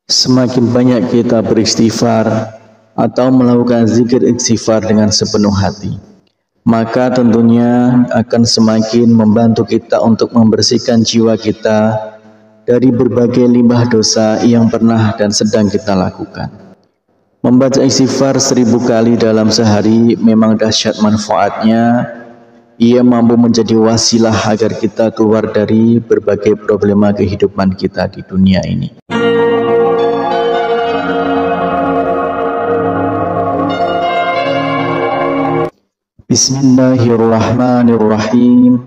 Semakin banyak kita beristighfar atau melakukan zikir istighfar dengan sepenuh hati, maka tentunya akan semakin membantu kita untuk membersihkan jiwa kita dari berbagai limbah dosa yang pernah dan sedang kita lakukan. Membaca istighfar 1000 kali dalam sehari memang dahsyat manfaatnya. Ia mampu menjadi wasilah agar kita keluar dari berbagai problema kehidupan kita di dunia ini. Bismillahirrahmanirrahim.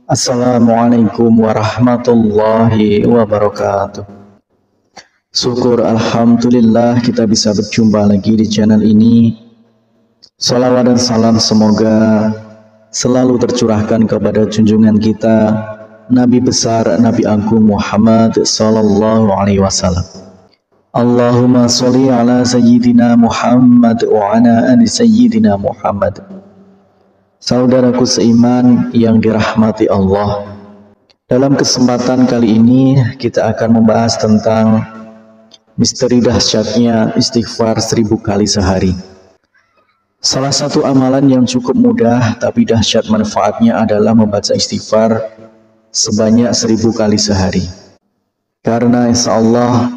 Assalamualaikum warahmatullahi wabarakatuh. Syukur alhamdulillah kita bisa berjumpa lagi di channel ini. Salawat dan salam semoga selalu tercurahkan kepada junjungan kita Nabi besar Nabi Agung Muhammad sallallahu alaihi wasallam. Allahumma sholli ala sayyidina Muhammad wa ala ali sayyidina Muhammad. Saudaraku seiman yang dirahmati Allah, dalam kesempatan kali ini kita akan membahas tentang misteri dahsyatnya istighfar 1000 kali sehari. Salah satu amalan yang cukup mudah tapi dahsyat manfaatnya adalah membaca istighfar sebanyak 1000 kali sehari. Karena insya Allah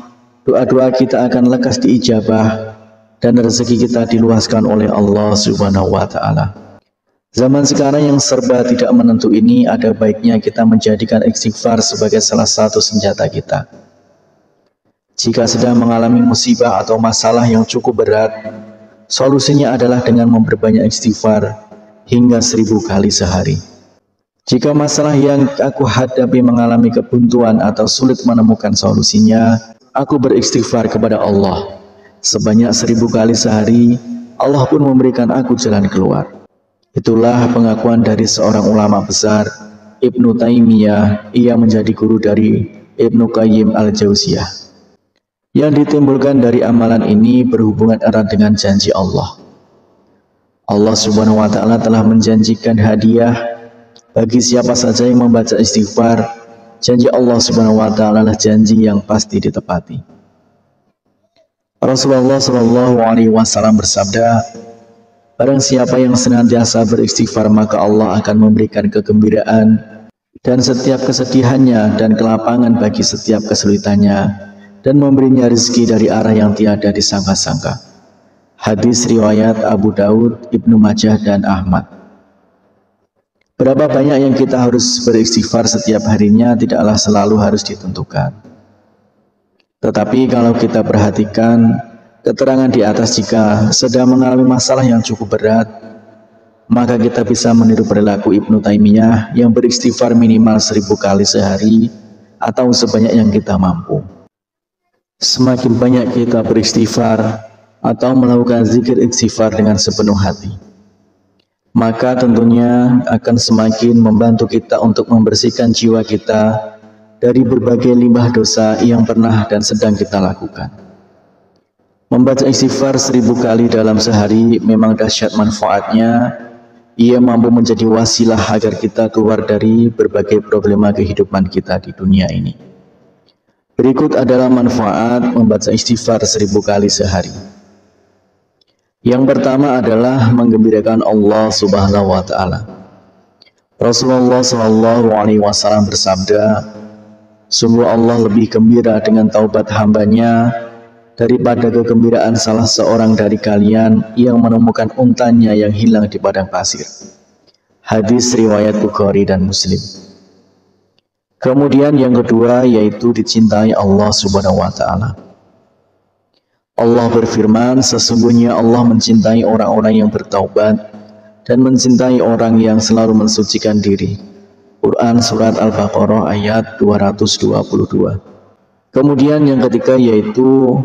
doa-doa kita akan lekas diijabah dan rezeki kita diluaskan oleh Allah Subhanahu wa Ta'ala. Zaman sekarang yang serba tidak menentu ini, ada baiknya kita menjadikan istighfar sebagai salah satu senjata kita. Jika sedang mengalami musibah atau masalah yang cukup berat, solusinya adalah dengan memperbanyak istighfar hingga 1000 kali sehari. Jika masalah yang aku hadapi mengalami kebuntuan atau sulit menemukan solusinya, aku beristighfar kepada Allah sebanyak 1000 kali sehari. Allah pun memberikan aku jalan keluar. Itulah pengakuan dari seorang ulama besar, Ibnu Taimiyah. Ia menjadi guru dari Ibnu Qayyim al-Jauziyah. Yang ditimbulkan dari amalan ini berhubungan erat dengan janji Allah. Allah Subhanahu wa Ta'ala telah menjanjikan hadiah bagi siapa saja yang membaca istighfar. Janji Allah Subhanahu wa Ta'ala adalah janji yang pasti ditepati. Rasulullah Shallallahu alaihi wasallam bersabda, barang siapa yang senantiasa beristighfar maka Allah akan memberikan kegembiraan dan setiap kesedihannya dan kelapangan bagi setiap kesulitannya, dan memberinya rezeki dari arah yang tiada disangka-sangka. Hadis riwayat Abu Daud, Ibnu Majah dan Ahmad. Berapa banyak yang kita harus beristighfar setiap harinya tidaklah selalu harus ditentukan. Tetapi kalau kita perhatikan keterangan di atas, jika sedang mengalami masalah yang cukup berat, maka kita bisa meniru perilaku Ibnu Taimiyah yang beristighfar minimal 1000 kali sehari atau sebanyak yang kita mampu. Semakin banyak kita beristighfar atau melakukan zikir istighfar dengan sepenuh hati, maka tentunya akan semakin membantu kita untuk membersihkan jiwa kita dari berbagai limbah dosa yang pernah dan sedang kita lakukan. Membaca istighfar 1000 kali dalam sehari memang dahsyat manfaatnya. Ia mampu menjadi wasilah agar kita keluar dari berbagai problema kehidupan kita di dunia ini. Berikut adalah manfaat membaca istighfar 1000 kali sehari. Yang pertama adalah menggembirakan Allah Subhanahu wa Ta'ala. Rasulullah Shallallahu alaihi wasallam bersabda, sungguh Allah lebih gembira dengan taubat hambanya daripada kegembiraan salah seorang dari kalian yang menemukan untanya yang hilang di padang pasir. Hadis riwayat Bukhari dan Muslim. Kemudian yang kedua yaitu dicintai Allah Subhanahu wa Ta'ala. Allah berfirman, sesungguhnya Allah mencintai orang-orang yang bertaubat dan mencintai orang yang selalu mensucikan diri. Quran Surat Al-Baqarah ayat 222. Kemudian yang ketiga yaitu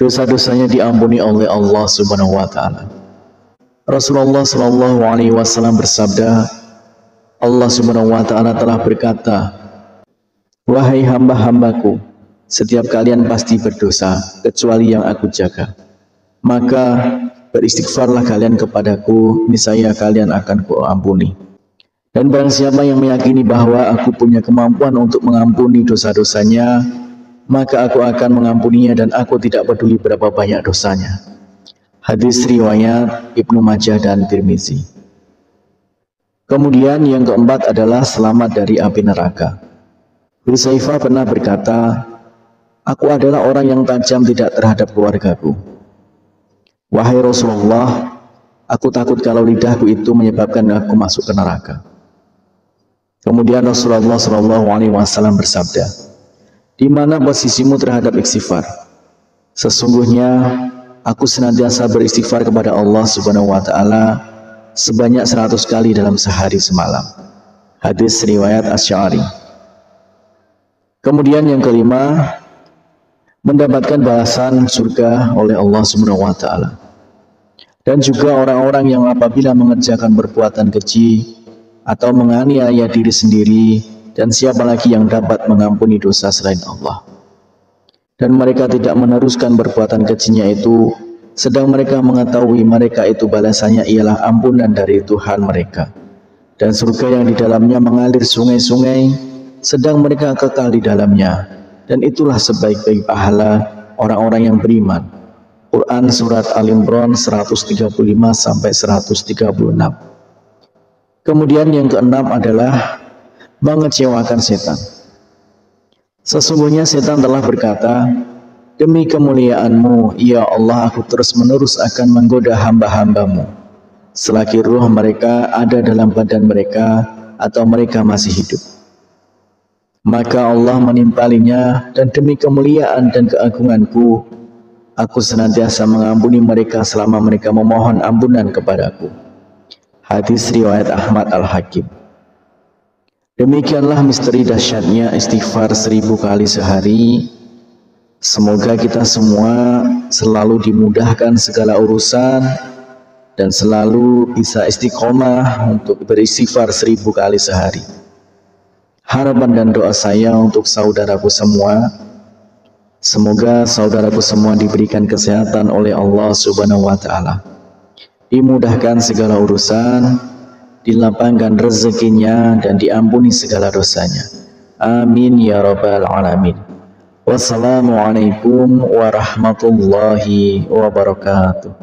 dosa-dosanya diampuni oleh Allah Subhanahu wa Ta'ala. Rasulullah Shallallahu alaihi wasallam bersabda, Allah Subhanahu wa Ta'ala telah berkata, wahai hamba-hambaku, setiap kalian pasti berdosa kecuali yang aku jaga. Maka beristighfarlah kalian kepadaku, niscaya kalian akan kuampuni. Dan barang siapa yang meyakini bahwa aku punya kemampuan untuk mengampuni dosa-dosanya, maka aku akan mengampuninya dan aku tidak peduli berapa banyak dosanya. Hadis riwayat Ibnu Majah dan Tirmizi. Kemudian yang keempat adalah selamat dari api neraka. Hudzaifah pernah berkata, aku adalah orang yang tajam tidak terhadap keluargaku. Wahai Rasulullah, aku takut kalau lidahku itu menyebabkan aku masuk ke neraka. Kemudian Rasulullah SAW bersabda, di mana posisimu terhadap istighfar? Sesungguhnya aku senantiasa beristighfar kepada Allah Subhanahu wa taala sebanyak 100 kali dalam sehari semalam. Hadis riwayat Asy'ari. Kemudian yang kelima, mendapatkan balasan surga oleh Allah Subhanahu wa taala. Dan juga orang-orang yang apabila mengerjakan perbuatan keji atau menganiaya diri sendiri, dan siapa lagi yang dapat mengampuni dosa selain Allah. Dan mereka tidak meneruskan perbuatan kejinya itu, sedang mereka mengetahui mereka itu balasannya ialah ampunan dari Tuhan mereka. Dan surga yang di dalamnya mengalir sungai-sungai, sedang mereka kekal di dalamnya. Dan itulah sebaik-baik pahala orang-orang yang beriman. Quran Surat Al-Imran 135-136. Kemudian yang keenam adalah mengecewakan setan. Sesungguhnya setan telah berkata, demi kemuliaan-Mu, ya Allah, aku terus-menerus akan menggoda hamba-hamba-Mu selagi ruh mereka ada dalam badan mereka atau mereka masih hidup. Maka Allah menimpalinya, dan demi kemuliaan dan keagungan-Ku, aku senantiasa mengampuni mereka selama mereka memohon ampunan kepadaku. Hadis riwayat Ahmad Al-Hakim. Demikianlah misteri dahsyatnya istighfar 1000 kali sehari. Semoga kita semua selalu dimudahkan segala urusan dan selalu bisa istiqomah untuk beristighfar 1000 kali sehari. Harapan dan doa saya untuk saudaraku semua, semoga saudaraku semua diberikan kesehatan oleh Allah Subhanahu wa taala. Dimudahkan segala urusan, dilapangkan rezekinya, dan diampuni segala dosanya. Amin ya rabbal alamin. Wassalamualaikum warahmatullahi wabarakatuh.